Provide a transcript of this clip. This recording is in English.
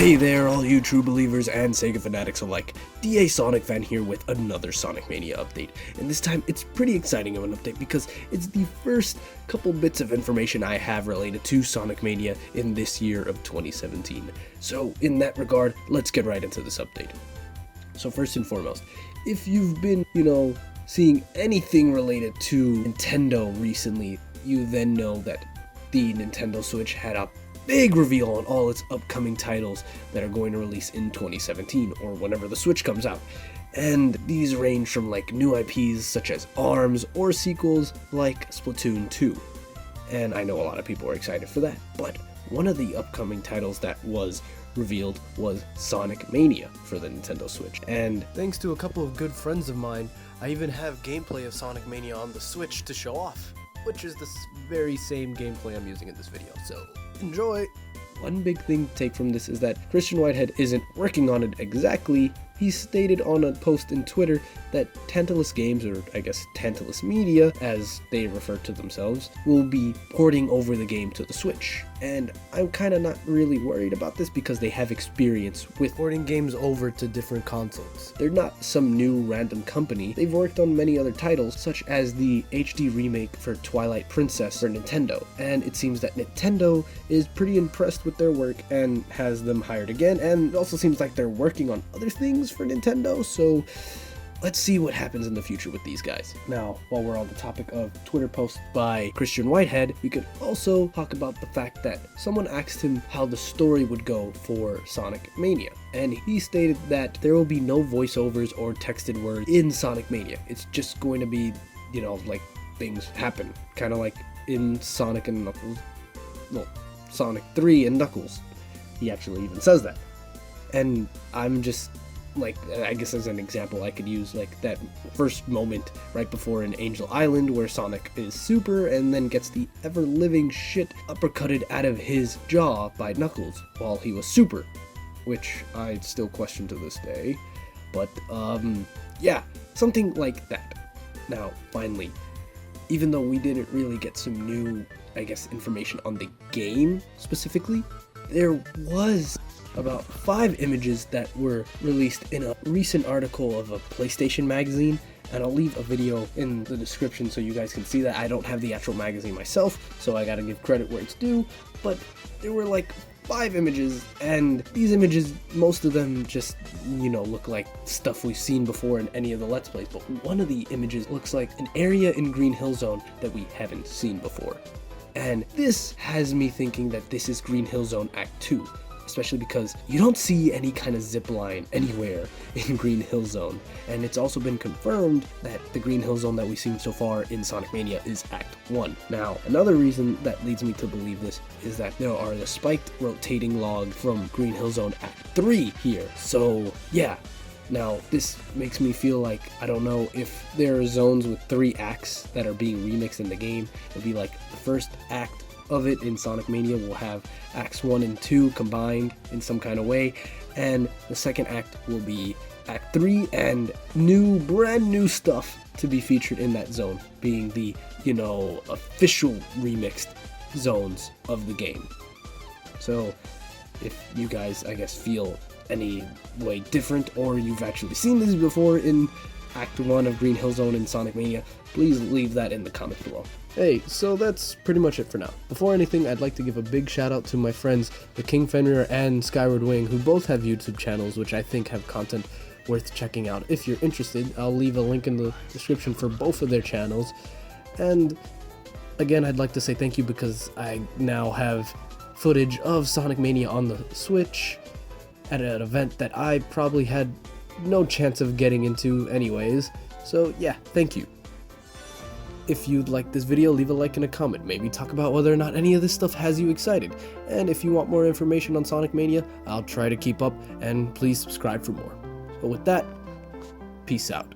Hey there, all you true believers and Sega fanatics alike. DA Sonic Fan here with another Sonic Mania update, and this time it's pretty exciting of an update because it's the first couple bits of information I have related to Sonic Mania in this year of 2017. So in that regard, let's get right into this update. So first and foremost, if you've been, seeing anything related to Nintendo recently, you then know that the Nintendo Switch had a big reveal on all its upcoming titles that are going to release in 2017 or whenever the Switch comes out. And these range from like new IPs such as ARMS or sequels like Splatoon 2. And I know a lot of people are excited for that, but one of the upcoming titles that was revealed was Sonic Mania for the Nintendo Switch. And thanks to a couple of good friends of mine, I even have gameplay of Sonic Mania on the Switch to show off, which is the very same gameplay I'm using in this video, so enjoy! One big thing to take from this is that Christian Whitehead isn't working on it exactly. He stated on a post in Twitter that Tantalus Games, or I guess Tantalus Media, as they refer to themselves, will be porting over the game to the Switch. And I'm kind of not really worried about this because they have experience with porting games over to different consoles. They're not some new random company. They've worked on many other titles, such as the HD remake for Twilight Princess for Nintendo. And it seems that Nintendo is pretty impressed with their work and has them hired again. And it also seems like they're working on other things for Nintendo, so let's see what happens in the future with these guys. Now, while we're on the topic of Twitter posts by Christian Whitehead, we could also talk about the fact that someone asked him how the story would go for Sonic Mania. And he stated that there will be no voiceovers or texted words in Sonic Mania. It's just going to be, like things happen. Kind of like in Sonic and Knuckles. Well, Sonic 3 and Knuckles. He actually even says that. And I'm just I guess as an example, I could use that first moment right before in Angel Island where Sonic is super and then gets the ever-living shit uppercutted out of his jaw by Knuckles while he was super, which I still question to this day. But, yeah, something like that. Now, finally, even though we didn't really get some new, information on the game specifically, there was about 5 images that were released in a recent article of a PlayStation magazine, and I'll leave a video in the description so you guys can see that. I don't have the actual magazine myself, so I gotta give credit where it's due, but there were 5 images, and these images, most of them just, look like stuff we've seen before in any of the Let's Plays, but one of the images looks like an area in Green Hill Zone that we haven't seen before. And this has me thinking that this is Green Hill Zone Act 2. Especially because you don't see any kind of zip line anywhere in Green Hill Zone. And it's also been confirmed that the Green Hill Zone that we've seen so far in Sonic Mania is Act 1. Now, another reason that leads me to believe this is that there are the spiked rotating logs from Green Hill Zone Act 3 here. So, yeah. Now, this makes me feel like, I don't know, if there are zones with 3 acts that are being remixed in the game, it'll be like the first act of it in Sonic Mania will have acts 1 and 2 combined in some kind of way, and the second act will be act 3 and brand new stuff to be featured in that zone, being the official remixed zones of the game. So if you guys feel any way different, or you've actually seen this before in Act 1 of Green Hill Zone in Sonic Mania, please leave that in the comments below. Hey, so that's pretty much it for now. Before anything, I'd like to give a big shout out to my friends, the King Fenrir and Skyward Wing, who both have YouTube channels, which I think have content worth checking out. If you're interested, I'll leave a link in the description for both of their channels. And again, I'd like to say thank you because I now have footage of Sonic Mania on the Switch at an event that I probably had no chance of getting into anyways. So yeah, thank you. If you'd like this video, leave a like and a comment. Maybe talk about whether or not any of this stuff has you excited. And if you want more information on Sonic Mania, I'll try to keep up, and please subscribe for more. But with that, peace out.